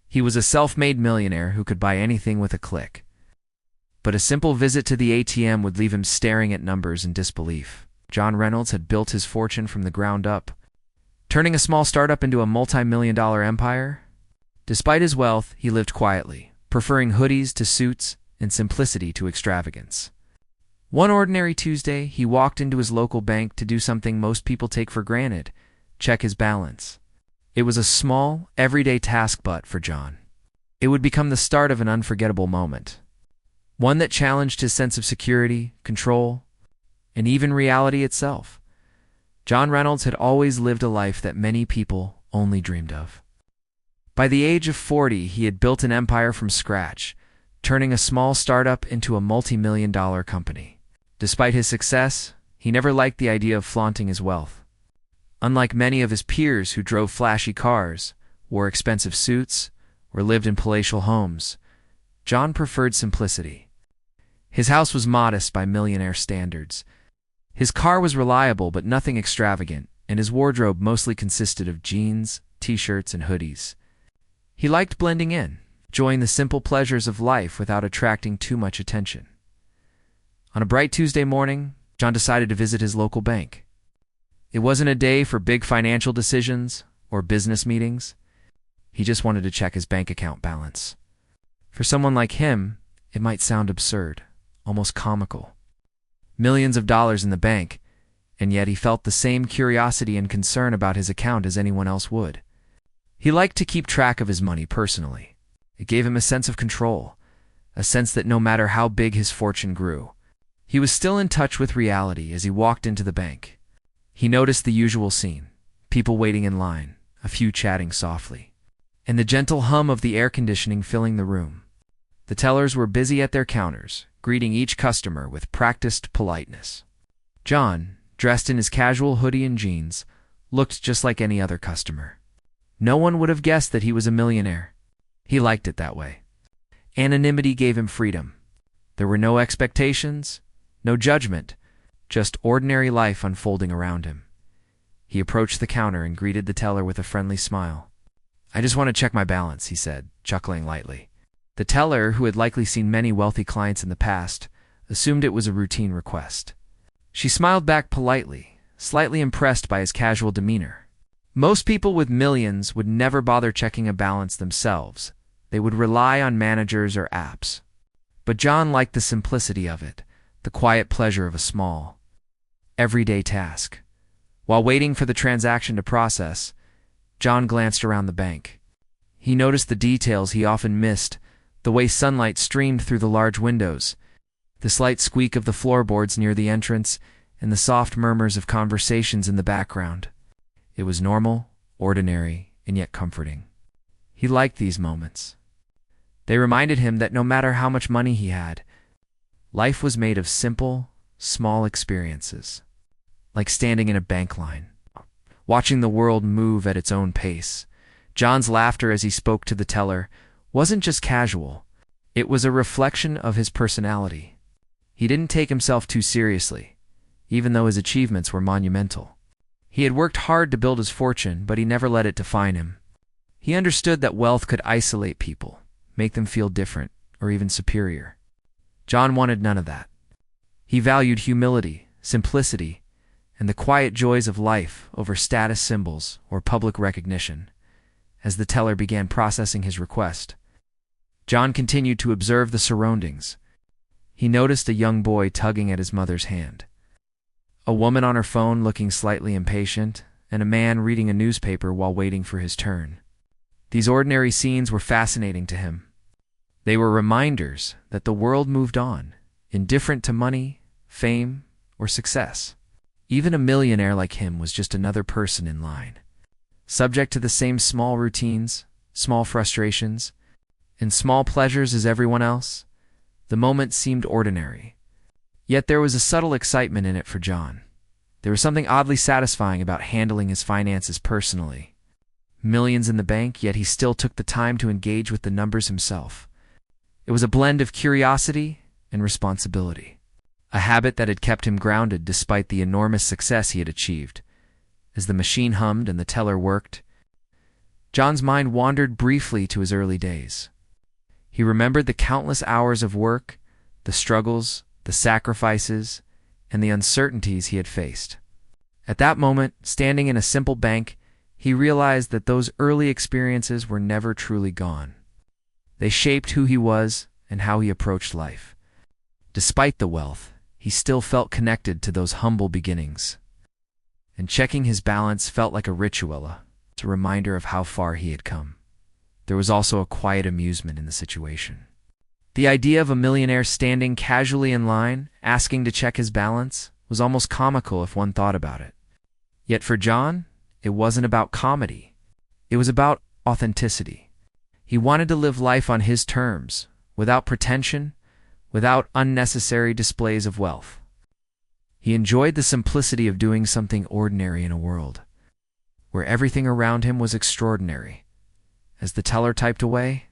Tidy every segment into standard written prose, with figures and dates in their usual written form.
He was a self-made millionaire who could buy anything with a click. But a simple visit to the ATM would leave him staring at numbers in disbelief. John Reynolds had built his fortune from the ground up, turning a small startup into a multi-million-dollar empire. Despite his wealth, he lived quietly, preferring hoodies to suits and simplicity to extravagance. One ordinary Tuesday, he walked into his local bank to do something most people take for granted: check his balance. It was a small, everyday task, but for John, it would become the start of an unforgettable moment. One that challenged his sense of security, control, and even reality itself. John Reynolds had always lived a life that many people only dreamed of. By the age of 40, he had built an empire from scratch, turning a small startup into a multi-million-dollar company. Despite his success, he never liked the idea of flaunting his wealth. Unlike many of his peers who drove flashy cars, wore expensive suits, or lived in palatial homes, John preferred simplicity. His house was modest by millionaire standards. His car was reliable but nothing extravagant, and his wardrobe mostly consisted of jeans, t-shirts, and hoodies. He liked blending in, enjoying the simple pleasures of life without attracting too much attention. On a bright Tuesday morning, John decided to visit his local bank. It wasn't a day for big financial decisions or business meetings. He just wanted to check his bank account balance. For someone like him, it might sound absurd, almost comical. Millions of dollars in the bank, and yet he felt the same curiosity and concern about his account as anyone else would. He liked to keep track of his money personally. It gave him a sense of control, a sense that no matter how big his fortune grew, he was still in touch with reality. As he walked into the bank, he noticed the usual scene: people waiting in line, a few chatting softly, and the gentle hum of the air conditioning filling the room. The tellers were busy at their counters, greeting each customer with practiced politeness. John, dressed in his casual hoodie and jeans, looked just like any other customer. No one would have guessed that he was a millionaire. He liked it that way. Anonymity gave him freedom. There were no expectations, no judgment, just ordinary life unfolding around him. He approached the counter and greeted the teller with a friendly smile. "I just want to check my balance," he said, chuckling lightly. The teller, who had likely seen many wealthy clients in the past, assumed it was a routine request. She smiled back politely, slightly impressed by his casual demeanor. Most people with millions would never bother checking a balance themselves. They would rely on managers or apps. But John liked the simplicity of it, the quiet pleasure of a small, everyday task. While waiting for the transaction to process, John glanced around the bank. He noticed the details he often missed: the way sunlight streamed through the large windows, the slight squeak of the floorboards near the entrance, and the soft murmurs of conversations in the background. It was normal, ordinary, and yet comforting. He liked these moments. They reminded him that no matter how much money he had, life was made of simple, small experiences, like standing in a bank line, watching the world move at its own pace. John's laughter as he spoke to the teller wasn't just casual. It was a reflection of his personality. He didn't take himself too seriously, even though his achievements were monumental. He had worked hard to build his fortune, but he never let it define him. He understood that wealth could isolate people, make them feel different, or even superior. John wanted none of that. He valued humility, simplicity, and the quiet joys of life over status symbols or public recognition. As the teller began processing his request, John continued to observe the surroundings. He noticed a young boy tugging at his mother's hand, a woman on her phone looking slightly impatient, and a man reading a newspaper while waiting for his turn. These ordinary scenes were fascinating to him. They were reminders that the world moved on, indifferent to money, fame, or success. Even a millionaire like him was just another person in line, subject to the same small routines, small frustrations, and small pleasures as everyone else. The moment seemed ordinary. Yet there was a subtle excitement in it for John. There was something oddly satisfying about handling his finances personally. Millions in the bank, yet he still took the time to engage with the numbers himself. It was a blend of curiosity and responsibility, a habit that had kept him grounded despite the enormous success he had achieved. As the machine hummed and the teller worked, John's mind wandered briefly to his early days. He remembered the countless hours of work, the struggles, the sacrifices, and the uncertainties he had faced. At that moment, standing in a simple bank, he realized that those early experiences were never truly gone. They shaped who he was and how he approached life. Despite the wealth, he still felt connected to those humble beginnings. And checking his balance felt like a ritual, a reminder of how far he had come. There was also a quiet amusement in the situation. The idea of a millionaire standing casually in line, asking to check his balance, was almost comical if one thought about it. Yet for John, it wasn't about comedy. It was about authenticity. He wanted to live life on his terms, without pretension, without unnecessary displays of wealth. He enjoyed the simplicity of doing something ordinary in a world where everything around him was extraordinary. As the teller typed away,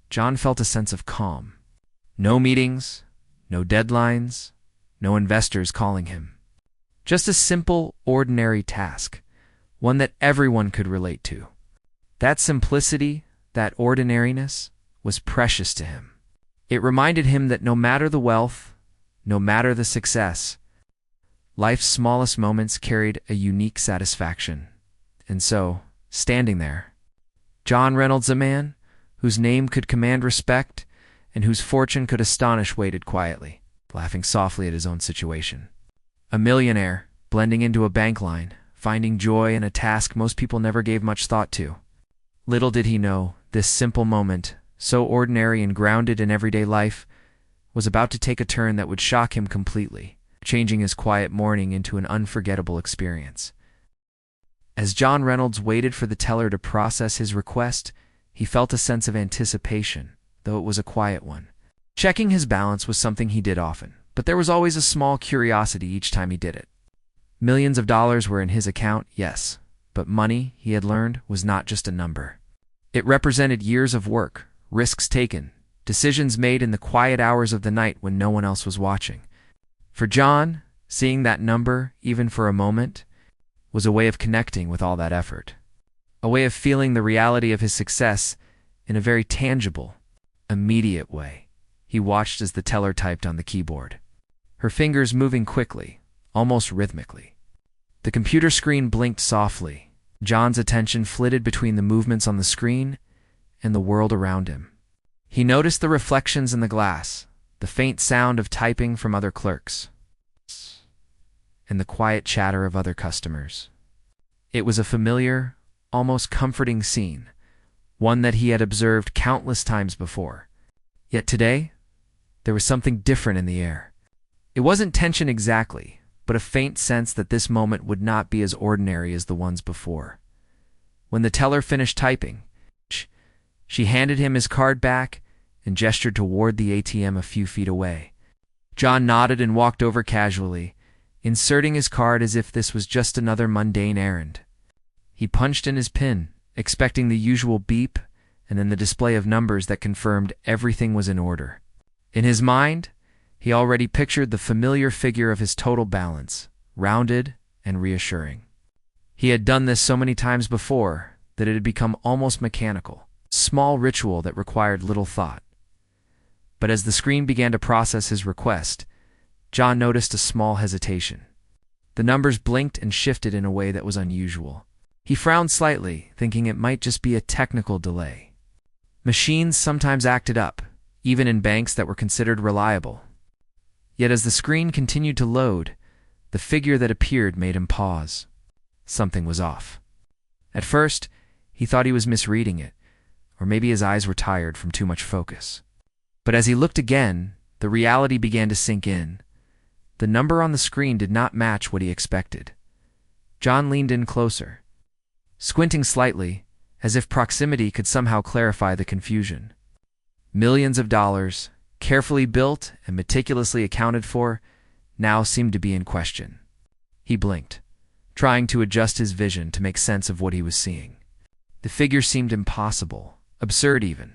John felt a sense of calm. No meetings, no deadlines, no investors calling him. Just a simple, ordinary task, one that everyone could relate to. That simplicity, that ordinariness, was precious to him. It reminded him that no matter the wealth, no matter the success, life's smallest moments carried a unique satisfaction. And so, standing there, John Reynolds, a man whose name could command respect and whose fortune could astonish, waited quietly, laughing softly at his own situation. A millionaire, blending into a bank line, finding joy in a task most people never gave much thought to. Little did he know, this simple moment, so ordinary and grounded in everyday life, was about to take a turn that would shock him completely, changing his quiet morning into an unforgettable experience. As John Reynolds waited for the teller to process his request, he felt a sense of anticipation, though it was a quiet one. Checking his balance was something he did often, but there was always a small curiosity each time he did it. Millions of dollars were in his account, yes, but money, he had learned, was not just a number. It represented years of work, risks taken, decisions made in the quiet hours of the night when no one else was watching. For John, seeing that number, even for a moment, was a way of connecting with all that effort. A way of feeling the reality of his success in a very tangible, immediate way. He watched as the teller typed on the keyboard, her fingers moving quickly, almost rhythmically. The computer screen blinked softly. John's attention flitted between the movements on the screen and the world around him. He noticed the reflections in the glass, the faint sound of typing from other clerks, and the quiet chatter of other customers. It was a familiar, almost comforting scene, one that he had observed countless times before. Yet today, there was something different in the air. It wasn't tension exactly, but a faint sense that this moment would not be as ordinary as the ones before. When the teller finished typing, she handed him his card back and gestured toward the ATM a few feet away. John nodded and walked over casually, inserting his card as if this was just another mundane errand. He punched in his PIN, expecting the usual beep and then the display of numbers that confirmed everything was in order. In his mind, he already pictured the familiar figure of his total balance, rounded and reassuring. He had done this so many times before that it had become almost mechanical, a small ritual that required little thought. But as the screen began to process his request, John noticed a small hesitation. The numbers blinked and shifted in a way that was unusual. He frowned slightly, thinking it might just be a technical delay. Machines sometimes acted up, even in banks that were considered reliable. Yet as the screen continued to load, the figure that appeared made him pause. Something was off. At first, he thought he was misreading it, or maybe his eyes were tired from too much focus. But as he looked again, the reality began to sink in. The number on the screen did not match what he expected. John leaned in closer, squinting slightly, as if proximity could somehow clarify the confusion. Millions of dollars, carefully built and meticulously accounted for, now seemed to be in question. He blinked, trying to adjust his vision to make sense of what he was seeing. The figure seemed impossible, absurd even.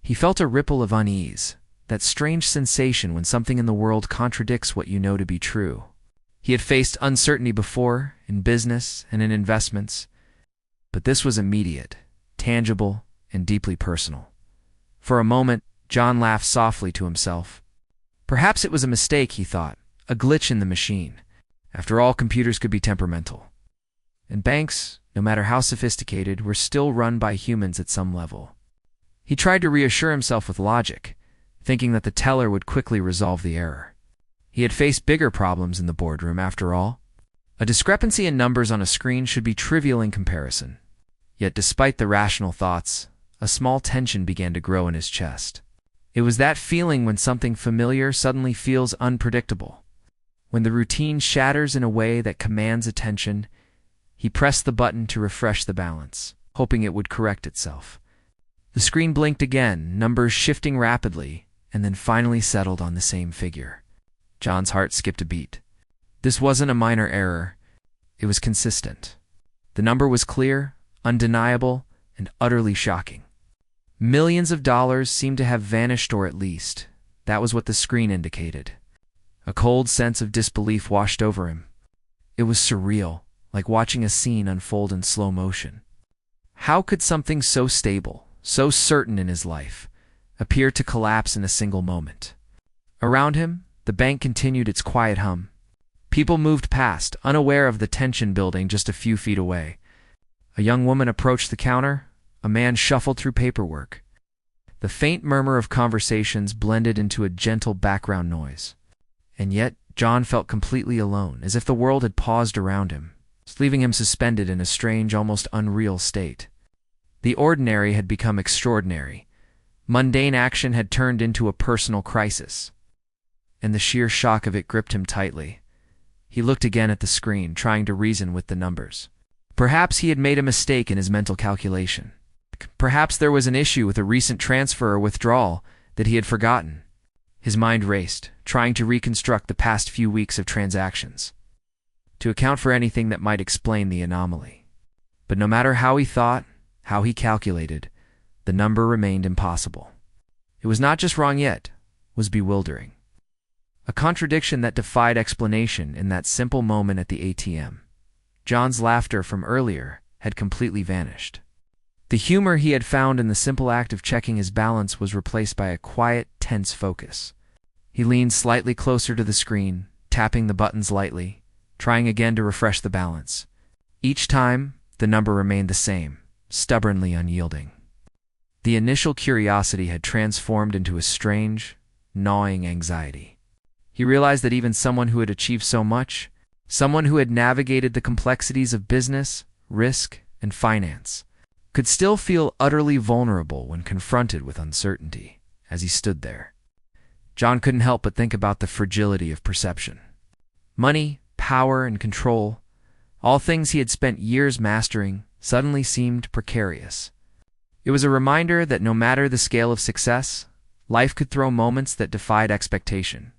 He felt a ripple of unease, that strange sensation when something in the world contradicts what you know to be true. He had faced uncertainty before, in business and in investments, but this was immediate, tangible, and deeply personal. For a moment, John laughed softly to himself. Perhaps it was a mistake, he thought, a glitch in the machine. After all, computers could be temperamental. And banks, no matter how sophisticated, were still run by humans at some level. He tried to reassure himself with logic, thinking that the teller would quickly resolve the error. He had faced bigger problems in the boardroom, after all. A discrepancy in numbers on a screen should be trivial in comparison. Yet despite the rational thoughts, a small tension began to grow in his chest. It was that feeling when something familiar suddenly feels unpredictable. When the routine shatters in a way that commands attention, he pressed the button to refresh the balance, hoping it would correct itself. The screen blinked again, numbers shifting rapidly, and then finally settled on the same figure. John's heart skipped a beat. This wasn't a minor error. It was consistent. The number was clear, undeniable, and utterly shocking. Millions of dollars seemed to have vanished, or at least, that was what the screen indicated. A cold sense of disbelief washed over him. It was surreal, like watching a scene unfold in slow motion. How could something so stable, so certain in his life, appear to collapse in a single moment? Around him, the bank continued its quiet hum. People moved past, unaware of the tension building just a few feet away. A young woman approached the counter. A man shuffled through paperwork. The faint murmur of conversations blended into a gentle background noise. And yet, John felt completely alone, as if the world had paused around him, leaving him suspended in a strange, almost unreal state. The ordinary had become extraordinary. Mundane action had turned into a personal crisis. And the sheer shock of it gripped him tightly. He looked again at the screen, trying to reason with the numbers. Perhaps he had made a mistake in his mental calculation. Perhaps there was an issue with a recent transfer or withdrawal that he had forgotten. His mind raced, trying to reconstruct the past few weeks of transactions, to account for anything that might explain the anomaly. But no matter how he thought, how he calculated, the number remained impossible. It was not just wrong yet, it was bewildering. A contradiction that defied explanation in that simple moment at the ATM. John's laughter from earlier had completely vanished. The humor he had found in the simple act of checking his balance was replaced by a quiet, tense focus. He leaned slightly closer to the screen, tapping the buttons lightly, trying again to refresh the balance. Each time, the number remained the same, stubbornly unyielding. The initial curiosity had transformed into a strange, gnawing anxiety. He realized that even someone who had achieved so much, someone who had navigated the complexities of business, risk, and finance, could still feel utterly vulnerable when confronted with uncertainty as he stood there. John couldn't help but think about the fragility of perception. Money, power, and control, all things he had spent years mastering, suddenly seemed precarious. It was a reminder that no matter the scale of success, life could throw moments that defied expectation.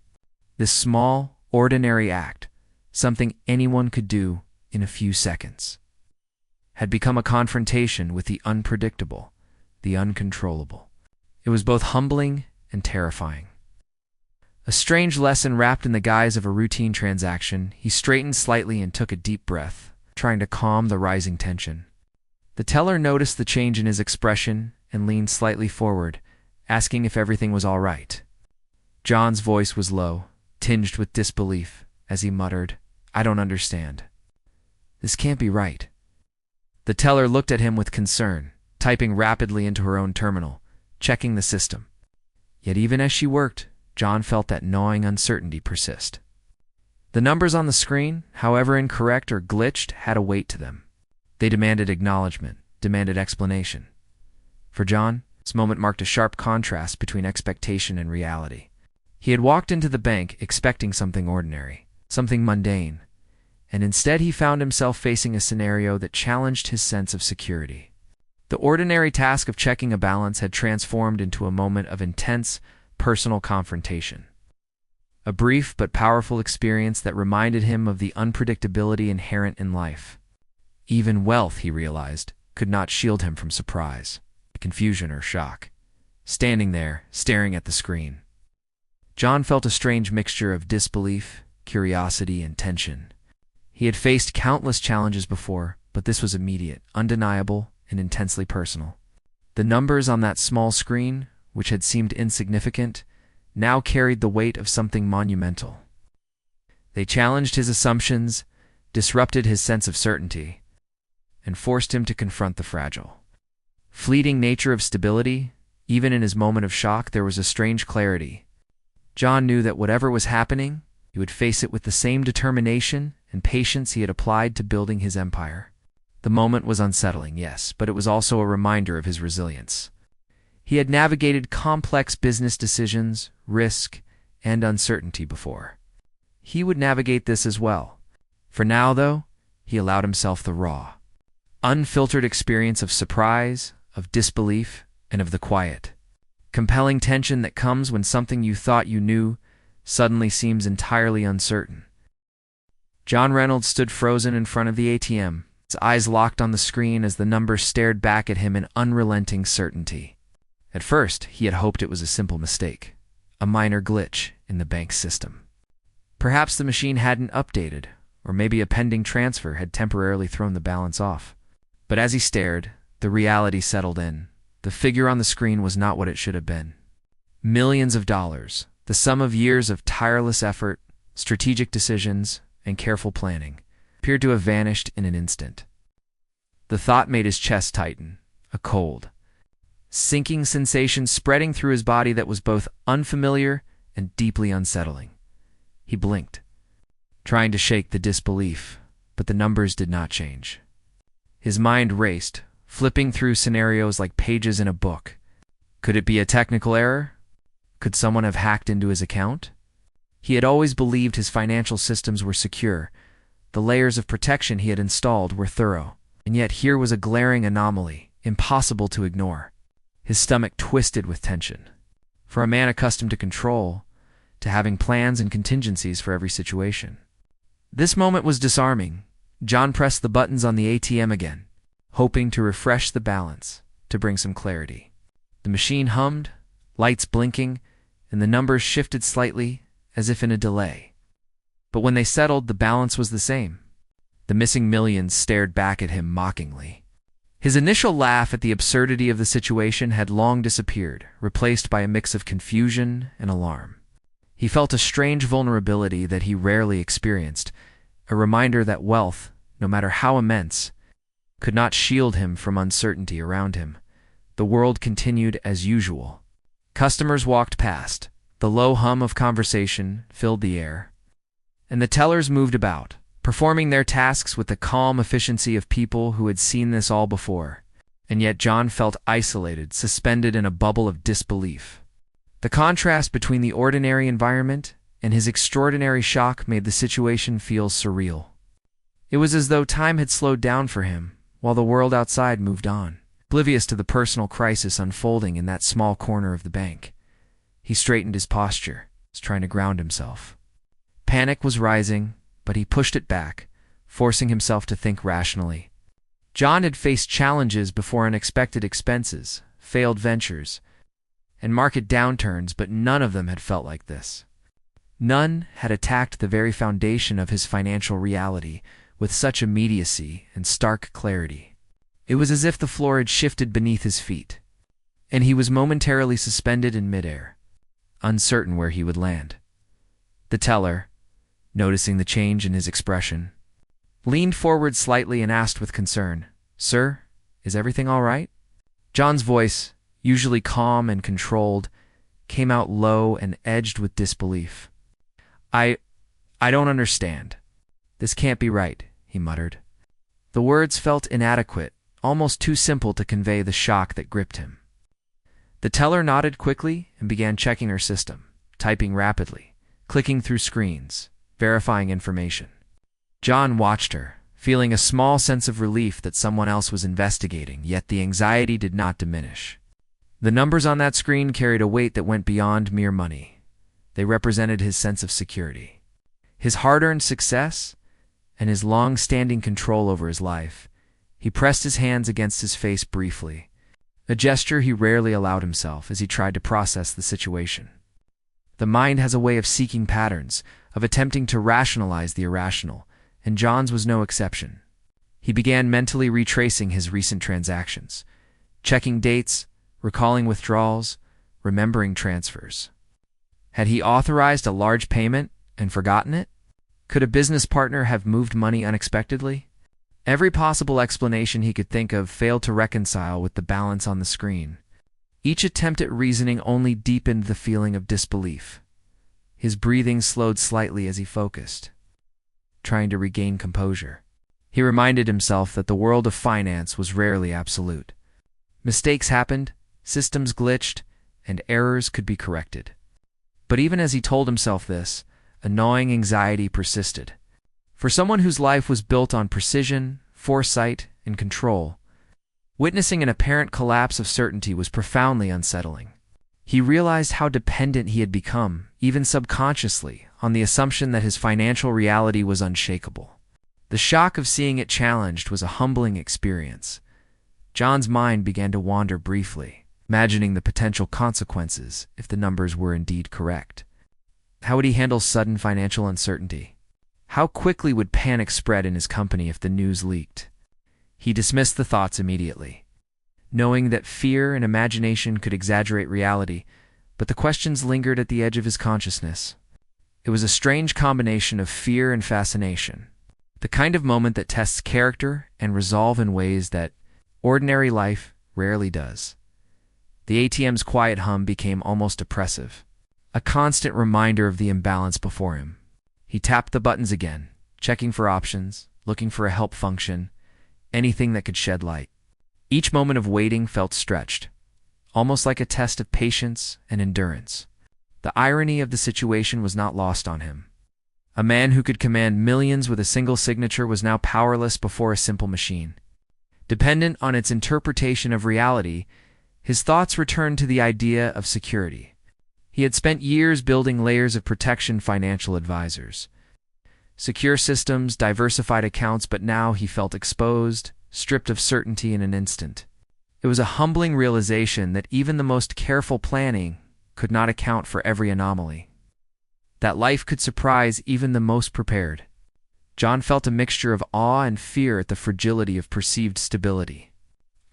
This small, ordinary act, something anyone could do in a few seconds, had become a confrontation with the unpredictable, the uncontrollable. It was both humbling and terrifying. A strange lesson wrapped in the guise of a routine transaction, he straightened slightly and took a deep breath, trying to calm the rising tension. The teller noticed the change in his expression and leaned slightly forward, asking if everything was all right. John's voice was low, tinged with disbelief, as he muttered, "I don't understand. This can't be right." The teller looked at him with concern, typing rapidly into her own terminal, checking the system. Yet even as she worked, John felt that gnawing uncertainty persist. The numbers on the screen, however incorrect or glitched, had a weight to them. They demanded acknowledgement, demanded explanation. For John, this moment marked a sharp contrast between expectation and reality. He had walked into the bank expecting something ordinary, something mundane, and instead he found himself facing a scenario that challenged his sense of security. The ordinary task of checking a balance had transformed into a moment of intense, personal confrontation. A brief but powerful experience that reminded him of the unpredictability inherent in life. Even wealth, he realized, could not shield him from surprise, confusion, or shock. Standing there, staring at the screen, John felt a strange mixture of disbelief, curiosity, and tension. He had faced countless challenges before, but this was immediate, undeniable, and intensely personal. The numbers on that small screen, which had seemed insignificant, now carried the weight of something monumental. They challenged his assumptions, disrupted his sense of certainty, and forced him to confront the fragile, fleeting nature of stability. Even in his moment of shock, there was a strange clarity. John knew that whatever was happening, he would face it with the same determination and patience he had applied to building his empire. The moment was unsettling, yes, but it was also a reminder of his resilience. He had navigated complex business decisions, risk, and uncertainty before. He would navigate this as well. For now, though, he allowed himself the raw, unfiltered experience of surprise, of disbelief, and of the quiet, compelling tension that comes when something you thought you knew suddenly seems entirely uncertain. John Reynolds stood frozen in front of the ATM, his eyes locked on the screen as the numbers stared back at him in unrelenting certainty. At first, he had hoped it was a simple mistake, a minor glitch in the bank's system. Perhaps the machine hadn't updated, or maybe a pending transfer had temporarily thrown the balance off. But as he stared, the reality settled in. The figure on the screen was not what it should have been. Millions of dollars, the sum of years of tireless effort, strategic decisions, and careful planning, appeared to have vanished in an instant. The thought made his chest tighten, a cold, sinking sensation spreading through his body that was both unfamiliar and deeply unsettling. He blinked, trying to shake the disbelief, but the numbers did not change. His mind raced, flipping through scenarios like pages in a book. Could it be a technical error? Could someone have hacked into his account? He had always believed his financial systems were secure. The layers of protection he had installed were thorough, and yet here was a glaring anomaly, impossible to ignore. His stomach twisted with tension. For a man accustomed to control, to having plans and contingencies for every situation. This moment was disarming. John pressed the buttons on the ATM again, hoping to refresh the balance, to bring some clarity. The machine hummed, lights blinking, and the numbers shifted slightly, as if in a delay. But when they settled, the balance was the same. The missing millions stared back at him mockingly. His initial laugh at the absurdity of the situation had long disappeared, replaced by a mix of confusion and alarm. He felt a strange vulnerability that he rarely experienced, a reminder that wealth, no matter how immense, could not shield him from uncertainty around him. The world continued as usual. Customers walked past. The low hum of conversation filled the air. And the tellers moved about, performing their tasks with the calm efficiency of people who had seen this all before. And yet John felt isolated, suspended in a bubble of disbelief. The contrast between the ordinary environment and his extraordinary shock made the situation feel surreal. It was as though time had slowed down for him, while the world outside moved on, oblivious to the personal crisis unfolding in that small corner of the bank. He straightened his posture, trying to ground himself. Panic was rising, but he pushed it back, forcing himself to think rationally. John had faced challenges before: unexpected expenses, failed ventures, and market downturns, but none of them had felt like this. None had attacked the very foundation of his financial reality with such immediacy and stark clarity. It was as if the floor had shifted beneath his feet, and he was momentarily suspended in midair, uncertain where he would land. The teller, noticing the change in his expression, leaned forward slightly and asked with concern, "Sir, is everything all right?" John's voice, usually calm and controlled, came out low and edged with disbelief. I don't understand. This can't be right," he muttered. The words felt inadequate, almost too simple to convey the shock that gripped him. The teller nodded quickly and began checking her system, typing rapidly, clicking through screens, verifying information. John watched her, feeling a small sense of relief that someone else was investigating, yet the anxiety did not diminish. The numbers on that screen carried a weight that went beyond mere money. They represented his sense of security, his hard-earned success, and his long-standing control over his life. He pressed his hands against his face briefly, a gesture he rarely allowed himself as he tried to process the situation. The mind has a way of seeking patterns, of attempting to rationalize the irrational, and John's was no exception. He began mentally retracing his recent transactions, checking dates, recalling withdrawals, remembering transfers. Had he authorized a large payment and forgotten it? Could a business partner have moved money unexpectedly? Every possible explanation he could think of failed to reconcile with the balance on the screen. Each attempt at reasoning only deepened the feeling of disbelief. His breathing slowed slightly as he focused, trying to regain composure. He reminded himself that the world of finance was rarely absolute. Mistakes happened, systems glitched, and errors could be corrected. But even as he told himself this, a gnawing anxiety persisted. For someone whose life was built on precision, foresight, and control, witnessing an apparent collapse of certainty was profoundly unsettling. He realized how dependent he had become, even subconsciously, on the assumption that his financial reality was unshakable. The shock of seeing it challenged was a humbling experience. John's mind began to wander briefly, imagining the potential consequences if the numbers were indeed correct. How would he handle sudden financial uncertainty? How quickly would panic spread in his company if the news leaked? He dismissed the thoughts immediately, knowing that fear and imagination could exaggerate reality, but the questions lingered at the edge of his consciousness. It was a strange combination of fear and fascination, the kind of moment that tests character and resolve in ways that ordinary life rarely does. The ATM's quiet hum became almost oppressive, a constant reminder of the imbalance before him. He tapped the buttons again, checking for options, looking for a help function, anything that could shed light. Each moment of waiting felt stretched, almost like a test of patience and endurance. The irony of the situation was not lost on him. A man who could command millions with a single signature was now powerless before a simple machine. Dependent on its interpretation of reality, his thoughts returned to the idea of security. He had spent years building layers of protection financial advisors. Secure systems, diversified accounts, but now he felt exposed, stripped of certainty in an instant. It was a humbling realization that even the most careful planning could not account for every anomaly. That life could surprise even the most prepared. John felt a mixture of awe and fear at the fragility of perceived stability,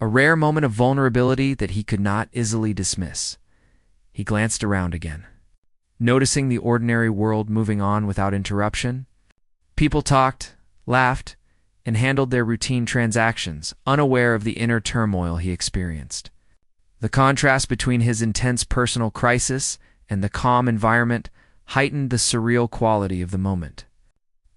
a rare moment of vulnerability that he could not easily dismiss. He glanced around again, noticing the ordinary world moving on without interruption. People talked, laughed, and handled their routine transactions, unaware of the inner turmoil he experienced. The contrast between his intense personal crisis and the calm environment heightened the surreal quality of the moment.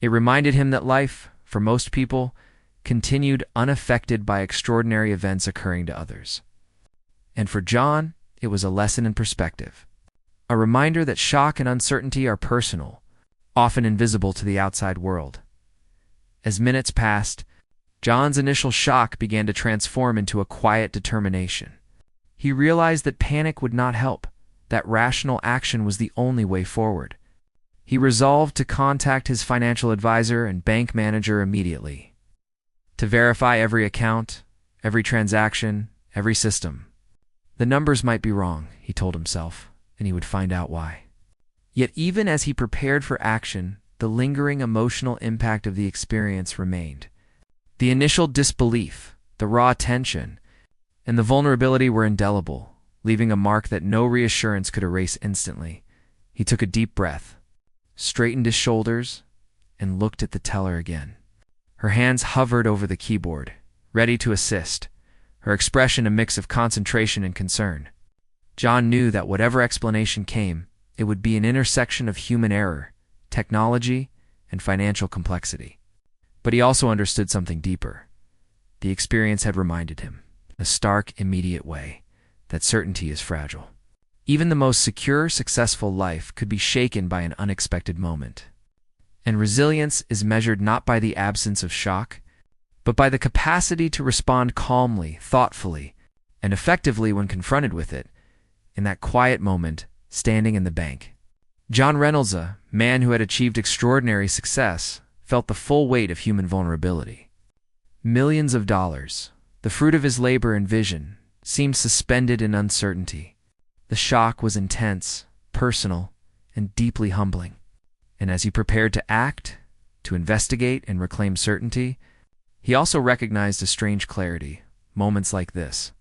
It reminded him that life, for most people, continued unaffected by extraordinary events occurring to others. And for John, it was a lesson in perspective, a reminder that shock and uncertainty are personal, often invisible to the outside world. As minutes passed, John's initial shock began to transform into a quiet determination. He realized that panic would not help, that rational action was the only way forward. He resolved to contact his financial advisor and bank manager immediately, to verify every account, every transaction, every system. The numbers might be wrong, he told himself, and he would find out why. Yet even as he prepared for action, the lingering emotional impact of the experience remained. The initial disbelief, the raw tension, and the vulnerability were indelible, leaving a mark that no reassurance could erase instantly. He took a deep breath, straightened his shoulders, and looked at the teller again. Her hands hovered over the keyboard, ready to assist, her expression a mix of concentration and concern. John knew that whatever explanation came, it would be an intersection of human error, technology, and financial complexity. But he also understood something deeper. The experience had reminded him, in a stark, immediate way, that certainty is fragile. Even the most secure, successful life could be shaken by an unexpected moment. And resilience is measured not by the absence of shock, but by the capacity to respond calmly, thoughtfully, and effectively when confronted with it, in that quiet moment, standing in the bank. John Reynolds, a man who had achieved extraordinary success, felt the full weight of human vulnerability. Millions of dollars, the fruit of his labor and vision, seemed suspended in uncertainty. The shock was intense, personal, and deeply humbling. And as he prepared to act, to investigate and reclaim certainty, He also recognized a strange clarity. Moments like this,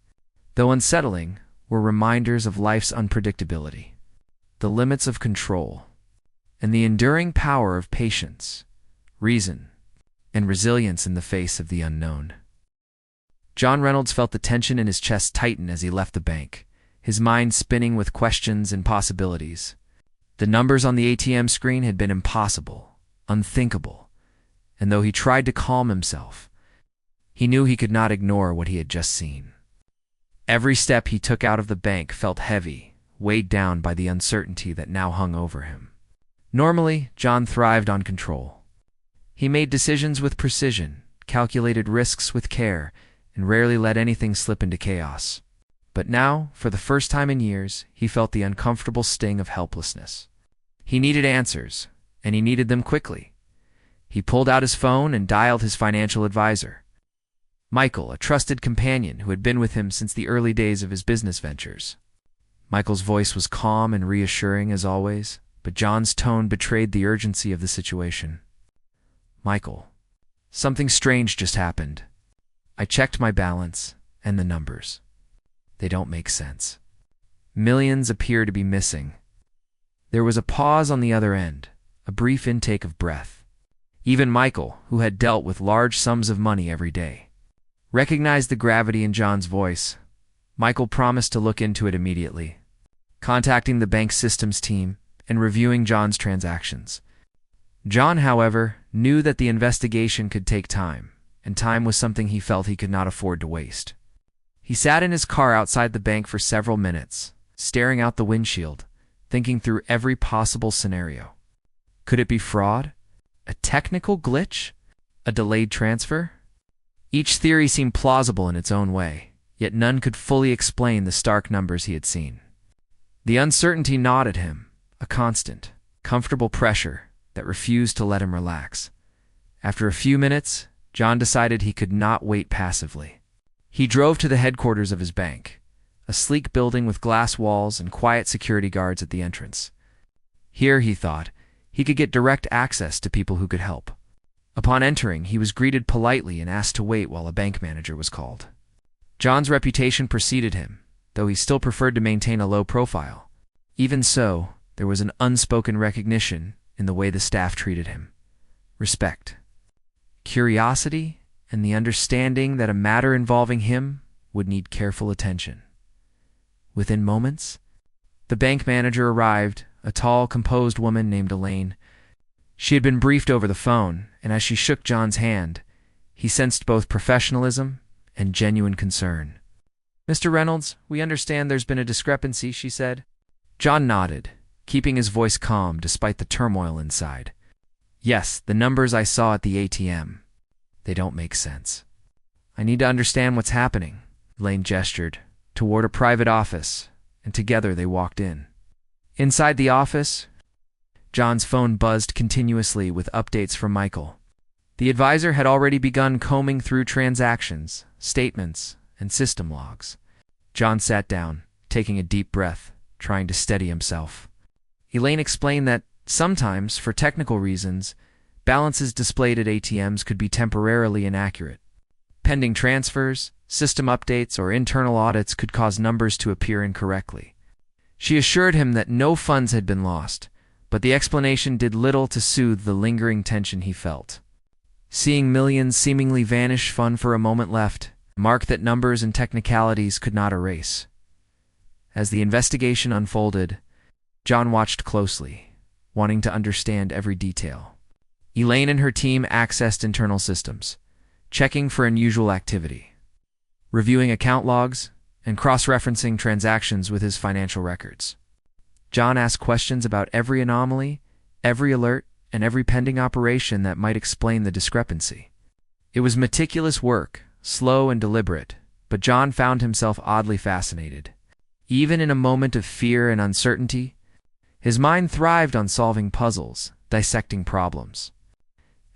though unsettling, were reminders of life's unpredictability, the limits of control, and the enduring power of patience, reason, and resilience in the face of the unknown. John Reynolds felt the tension in his chest tighten as he left the bank, his mind spinning with questions and possibilities. The numbers on the ATM screen had been impossible, unthinkable, and though he tried to calm himself, he knew he could not ignore what he had just seen. Every step he took out of the bank felt heavy, weighed down by the uncertainty that now hung over him. Normally, John thrived on control. He made decisions with precision, calculated risks with care, and rarely let anything slip into chaos. But now, for the first time in years, he felt the uncomfortable sting of helplessness. He needed answers, and he needed them quickly. He pulled out his phone and dialed his financial advisor, Michael, a trusted companion who had been with him since the early days of his business ventures. Michael's voice was calm and reassuring as always, but John's tone betrayed the urgency of the situation. Michael, something strange just happened. I checked my balance and the numbers. They don't make sense. Millions appear to be missing. There was a pause on the other end, a brief intake of breath. Even Michael, who had dealt with large sums of money every day, recognized the gravity in John's voice. Michael promised to look into it immediately, contacting the bank systems team and reviewing John's transactions. John, however, knew that the investigation could take time, and time was something he felt he could not afford to waste. He sat in his car outside the bank for several minutes, staring out the windshield, thinking through every possible scenario. Could it be fraud? A technical glitch? A delayed transfer? Each theory seemed plausible in its own way, yet none could fully explain the stark numbers he had seen. The uncertainty gnawed at him, a constant, comfortable pressure that refused to let him relax. After a few minutes, John decided he could not wait passively. He drove to the headquarters of his bank, a sleek building with glass walls and quiet security guards at the entrance. Here, he thought, he could get direct access to people who could help. Upon entering, he was greeted politely and asked to wait while a bank manager was called. John's reputation preceded him, though he still preferred to maintain a low profile. Even so, there was an unspoken recognition in the way the staff treated him. Respect, curiosity, and the understanding that a matter involving him would need careful attention. Within moments, the bank manager arrived, a tall, composed woman named Elaine. She had been briefed over the phone, and as she shook John's hand, he sensed both professionalism and genuine concern. "Mr. Reynolds, we understand there's been a discrepancy," she said. John nodded, keeping his voice calm despite the turmoil inside. "Yes, the numbers I saw at the ATM. They don't make sense. I need to understand what's happening." Elaine gestured toward a private office, and together they walked in. Inside the office, John's phone buzzed continuously with updates from Michael. The advisor had already begun combing through transactions, statements, and system logs. John sat down, taking a deep breath, trying to steady himself. Elaine explained that sometimes, for technical reasons, balances displayed at ATMs could be temporarily inaccurate. Pending transfers, system updates, or internal audits could cause numbers to appear incorrectly. She assured him that no funds had been lost, but the explanation did little to soothe the lingering tension he felt. Seeing millions seemingly vanish fun for a moment left, marked that numbers and technicalities could not erase. As the investigation unfolded, John watched closely, wanting to understand every detail. Elaine and her team accessed internal systems, checking for unusual activity, reviewing account logs, and cross-referencing transactions with his financial records. John asked questions about every anomaly, every alert, and every pending operation that might explain the discrepancy. It was meticulous work, slow and deliberate, but John found himself oddly fascinated. Even in a moment of fear and uncertainty, his mind thrived on solving puzzles, dissecting problems,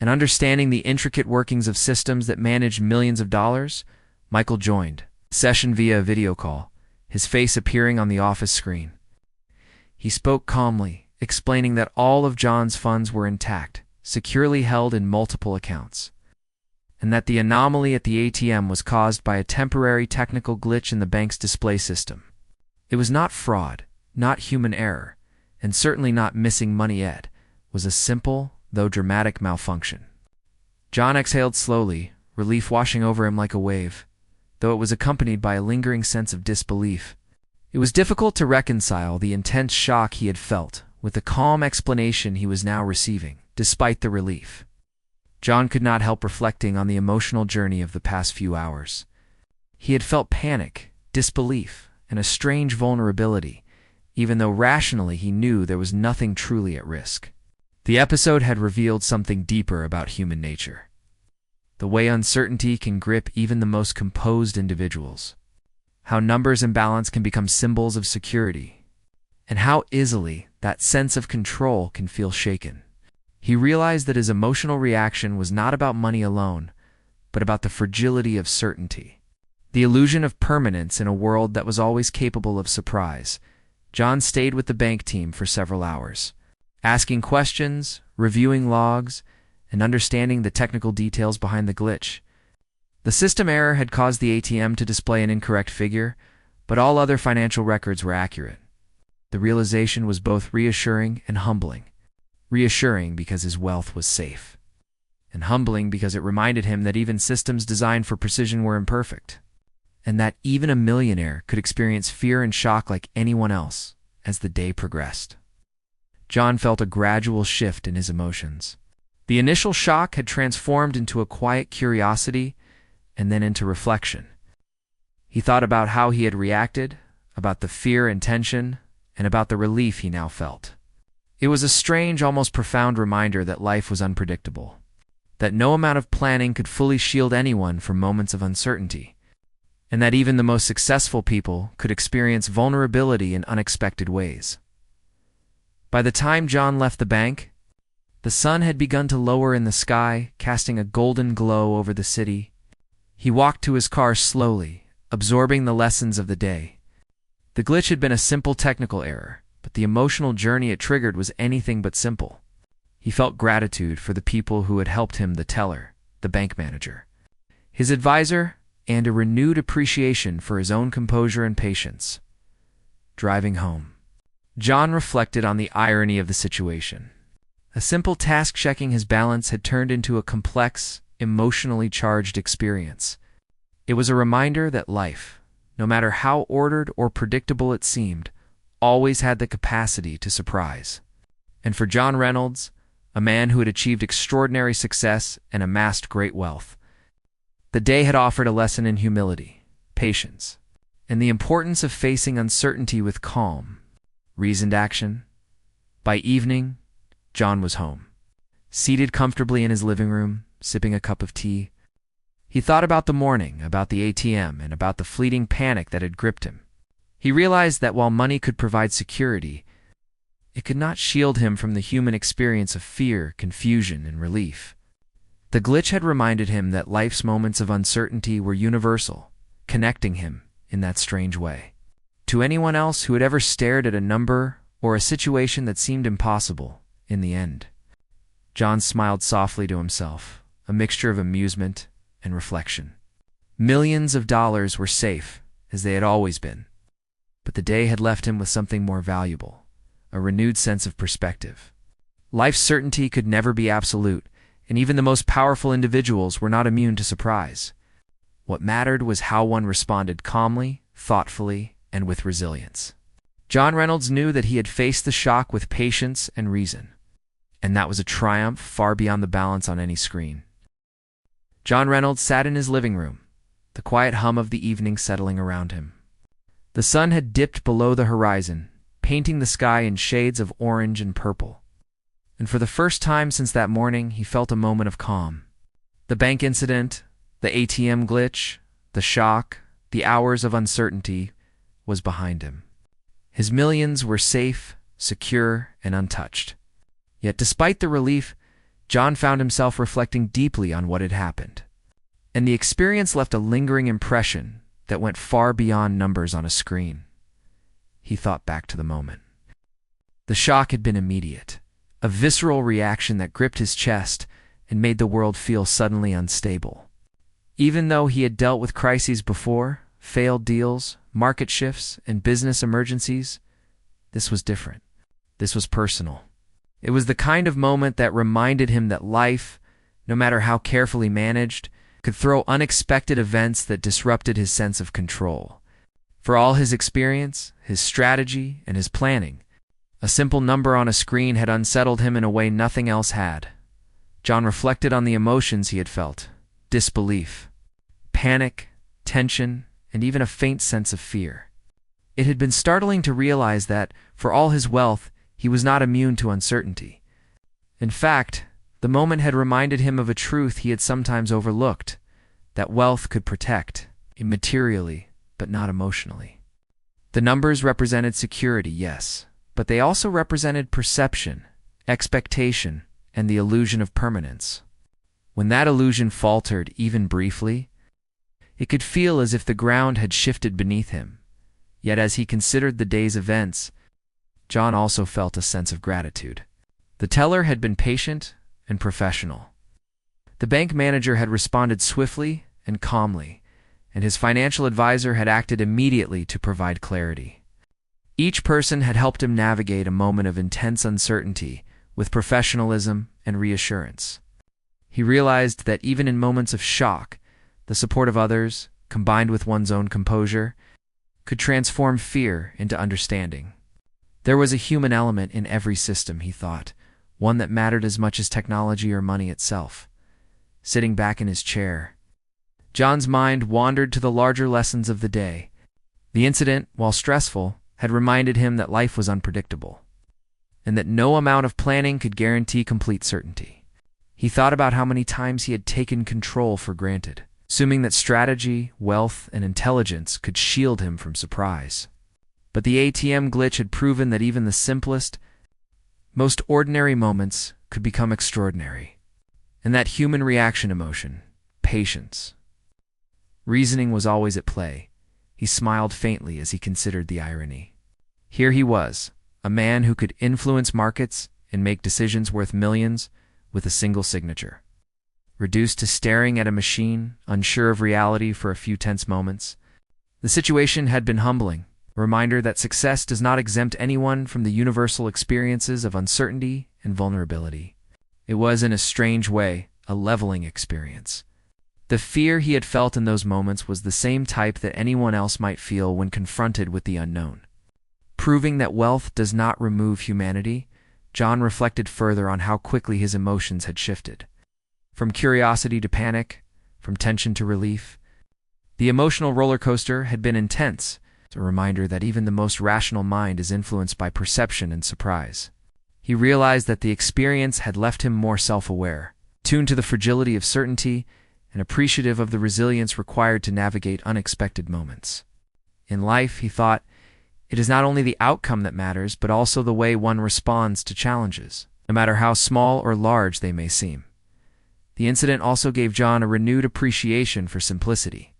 and understanding the intricate workings of systems that managed millions of dollars. Michael joined the session via a video call, his face appearing on the office screen. He spoke calmly, explaining that all of John's funds were intact, securely held in multiple accounts. and that the anomaly at the ATM was caused by a temporary technical glitch in the bank's display system. It was not fraud, not human error, and certainly not missing money. It was a simple, though dramatic malfunction. John exhaled slowly, relief washing over him like a wave, though it was accompanied by a lingering sense of disbelief. It was difficult to reconcile the intense shock he had felt with the calm explanation he was now receiving, despite the relief. John could not help reflecting on the emotional journey of the past few hours. He had felt panic, disbelief, and a strange vulnerability, even though rationally he knew there was nothing truly at risk. The episode had revealed something deeper about human nature. The way uncertainty can grip even the most composed individuals. How numbers and balance can become symbols of security. And how easily that sense of control can feel shaken. He realized that his emotional reaction was not about money alone, but about the fragility of certainty. The illusion of permanence in a world that was always capable of surprise. John stayed with the bank team for several hours, asking questions, reviewing logs, and understanding the technical details behind the glitch. The system error had caused the ATM to display an incorrect figure, but all other financial records were accurate. The realization was both reassuring and humbling. Reassuring because his wealth was safe, and humbling because it reminded him that even systems designed for precision were imperfect, and that even a millionaire could experience fear and shock like anyone else as the day progressed. John felt a gradual shift in his emotions. The initial shock had transformed into a quiet curiosity and then into reflection. He thought about how he had reacted, about the fear and tension, and about the relief he now felt. It was a strange, almost profound reminder that life was unpredictable, that no amount of planning could fully shield anyone from moments of uncertainty, and that even the most successful people could experience vulnerability in unexpected ways. By the time John left the bank, the sun had begun to lower in the sky, casting a golden glow over the city. He walked to his car slowly, absorbing the lessons of the day. The glitch had been a simple technical error, but the emotional journey it triggered was anything but simple. He felt gratitude for the people who had helped him, the teller, the bank manager, his advisor, and a renewed appreciation for his own composure and patience. Driving home, John reflected on the irony of the situation. A simple task checking his balance had turned into a complex, emotionally charged experience. It was a reminder that life, no matter how ordered or predictable it seemed, always had the capacity to surprise. And for John Reynolds, a man who had achieved extraordinary success and amassed great wealth, the day had offered a lesson in humility, patience, and the importance of facing uncertainty with calm, reasoned action. By evening, John was home, seated comfortably in his living room, sipping a cup of tea. He thought about the morning, about the ATM, and about the fleeting panic that had gripped him. He realized that while money could provide security, it could not shield him from the human experience of fear, confusion, and relief. The glitch had reminded him that life's moments of uncertainty were universal, connecting him in that strange way. To anyone else who had ever stared at a number or a situation that seemed impossible, in the end, John smiled softly to himself, a mixture of amusement and reflection. Millions of dollars were safe, as they had always been. But the day had left him with something more valuable, a renewed sense of perspective. Life's certainty could never be absolute, and even the most powerful individuals were not immune to surprise. What mattered was how one responded calmly, thoughtfully, and with resilience. John Reynolds knew that he had faced the shock with patience and reason, and that was a triumph far beyond the balance on any screen. John Reynolds sat in his living room, the quiet hum of the evening settling around him. The sun had dipped below the horizon, painting the sky in shades of orange and purple. And for the first time since that morning, he felt a moment of calm. The bank incident, the ATM glitch, the shock, the hours of uncertainty was behind him. His millions were safe, secure, and untouched. Yet despite the relief, John found himself reflecting deeply on what had happened. And the experience left a lingering impression that went far beyond numbers on a screen. He thought back to the moment. The shock had been immediate, a visceral reaction that gripped his chest and made the world feel suddenly unstable. Even though he had dealt with crises before, failed deals, market shifts, and business emergencies, this was different. This was personal. It was the kind of moment that reminded him that life, no matter how carefully managed, could throw unexpected events that disrupted his sense of control. For all his experience, his strategy, and his planning, a simple number on a screen had unsettled him in a way nothing else had. John reflected on the emotions he had felt: disbelief, panic, tension, and even a faint sense of fear. It had been startling to realize that, for all his wealth, he was not immune to uncertainty. In fact, the moment had reminded him of a truth he had sometimes overlooked: that wealth could protect, immaterially, but not emotionally. The numbers represented security, yes, but they also represented perception, expectation, and the illusion of permanence. When that illusion faltered, even briefly, it could feel as if the ground had shifted beneath him. Yet as he considered the day's events, John also felt a sense of gratitude. The teller had been patient and professional. The bank manager had responded swiftly and calmly, and his financial advisor had acted immediately to provide clarity. Each person had helped him navigate a moment of intense uncertainty with professionalism and reassurance. He realized that even in moments of shock, the support of others, combined with one's own composure, could transform fear into understanding. There was a human element in every system, he thought, one that mattered as much as technology or money itself. Sitting back in his chair, John's mind wandered to the larger lessons of the day. The incident, while stressful, had reminded him that life was unpredictable, and that no amount of planning could guarantee complete certainty. He thought about how many times he had taken control for granted, assuming that strategy, wealth, and intelligence could shield him from surprise. But the ATM glitch had proven that even the simplest, most ordinary moments could become extraordinary. And that human reaction emotion, patience, reasoning was always at play. He smiled faintly as he considered the irony. Here he was, a man who could influence markets and make decisions worth millions with a single signature. Reduced to staring at a machine, unsure of reality for a few tense moments, the situation had been humbling. A reminder that success does not exempt anyone from the universal experiences of uncertainty and vulnerability. It was, in a strange way, a leveling experience. The fear he had felt in those moments was the same type that anyone else might feel when confronted with the unknown. Proving that wealth does not remove humanity, John reflected further on how quickly his emotions had shifted. From curiosity to panic, from tension to relief, the emotional roller coaster had been intense. It's a reminder that even the most rational mind is influenced by perception and surprise. He realized that the experience had left him more self-aware, tuned to the fragility of certainty, and appreciative of the resilience required to navigate unexpected moments. In life, he thought, it is not only the outcome that matters, but also the way one responds to challenges, no matter how small or large they may seem. The incident also gave John a renewed appreciation for simplicity.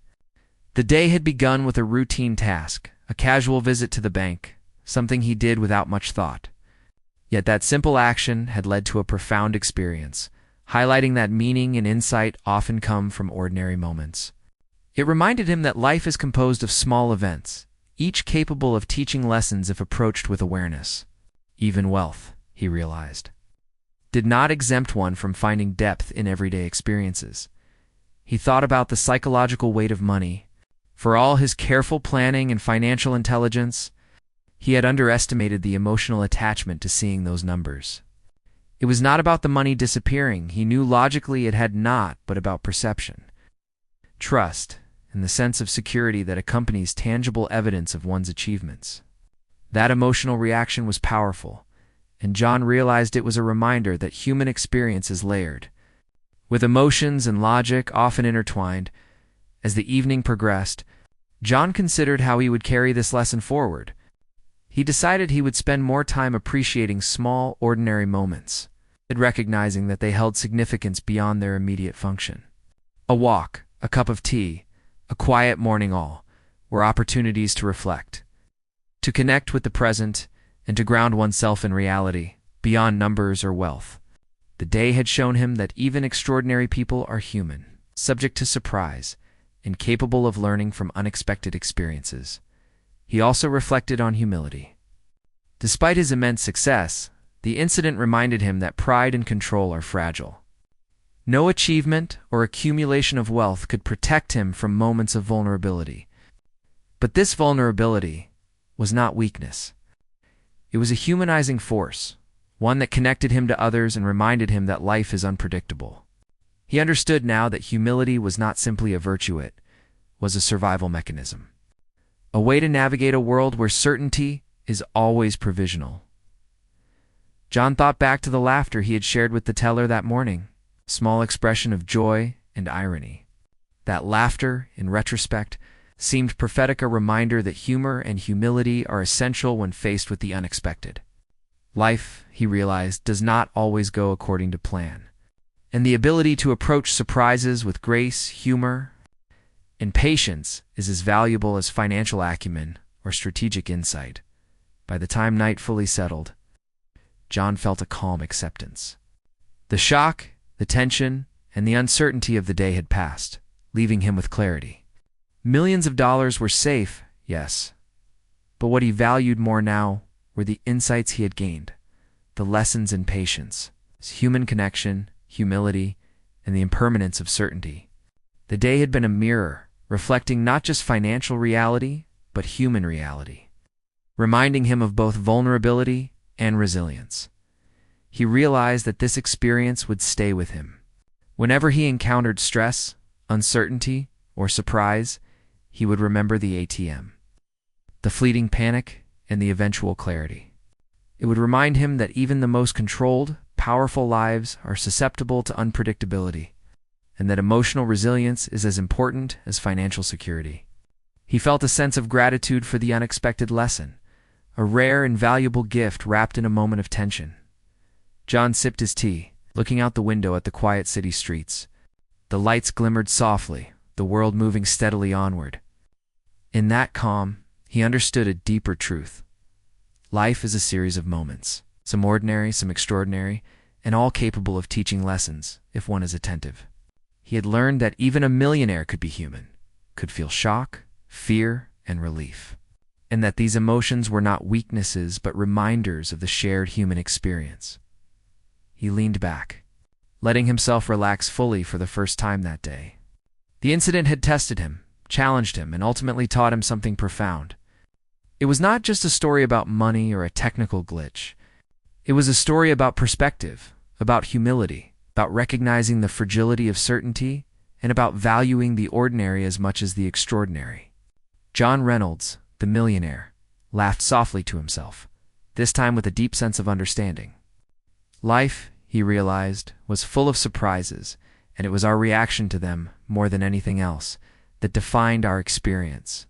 The day had begun with a routine task, a casual visit to the bank, something he did without much thought. Yet that simple action had led to a profound experience, highlighting that meaning and insight often come from ordinary moments. It reminded him that life is composed of small events, each capable of teaching lessons if approached with awareness. Even wealth, he realized, did not exempt one from finding depth in everyday experiences. He thought about the psychological weight of money. For all his careful planning and financial intelligence, he had underestimated the emotional attachment to seeing those numbers. It was not about the money disappearing. He knew logically it had not, but about perception, trust, and the sense of security that accompanies tangible evidence of one's achievements. That emotional reaction was powerful, and John realized it was a reminder that human experience is layered, with emotions and logic often intertwined. As the evening progressed, John considered how he would carry this lesson forward. He decided he would spend more time appreciating small, ordinary moments, and recognizing that they held significance beyond their immediate function. A walk, a cup of tea, a quiet morning all were opportunities to reflect, to connect with the present, and to ground oneself in reality, beyond numbers or wealth. The day had shown him that even extraordinary people are human, subject to surprise, and capable of learning from unexpected experiences. He also reflected on humility. Despite his immense success, the incident reminded him that pride and control are fragile. No achievement or accumulation of wealth could protect him from moments of vulnerability. But this vulnerability was not weakness. It was a humanizing force, one that connected him to others and reminded him that life is unpredictable. He understood now that humility was not simply a virtue, it was a survival mechanism. A way to navigate a world where certainty is always provisional. John thought back to the laughter he had shared with the teller that morning, a small expression of joy and irony. That laughter, in retrospect, seemed prophetic, a reminder that humor and humility are essential when faced with the unexpected. Life, he realized, does not always go according to plan, and the ability to approach surprises with grace, humor, and patience is as valuable as financial acumen or strategic insight. By the time night fully settled, John felt a calm acceptance. The shock, the tension, and the uncertainty of the day had passed, leaving him with clarity. Millions of dollars were safe, yes, but what he valued more now were the insights he had gained, the lessons in patience, human connection, humility, and the impermanence of certainty. The day had been a mirror, reflecting not just financial reality, but human reality, reminding him of both vulnerability and resilience. He realized that this experience would stay with him. Whenever he encountered stress, uncertainty, or surprise, he would remember the ATM, the fleeting panic, and the eventual clarity. It would remind him that even the most controlled, powerful lives are susceptible to unpredictability, and that emotional resilience is as important as financial security. He felt a sense of gratitude for the unexpected lesson, a rare and valuable gift wrapped in a moment of tension. John sipped his tea, looking out the window at the quiet city streets. The lights glimmered softly, the world moving steadily onward. In that calm, he understood a deeper truth. Life is a series of moments, some ordinary, some extraordinary, and all capable of teaching lessons if one is attentive. He had learned that even a millionaire could be human, could feel shock, fear, and relief, and that these emotions were not weaknesses but reminders of the shared human experience. He leaned back, letting himself relax fully for the first time that day. The incident had tested him, challenged him, and ultimately taught him something profound. It was not just a story about money or a technical glitch. It was a story about perspective, about humility, about recognizing the fragility of certainty, and about valuing the ordinary as much as the extraordinary. John Reynolds, the millionaire, laughed softly to himself, this time with a deep sense of understanding. Life, he realized, was full of surprises, and it was our reaction to them, more than anything else, that defined our experience.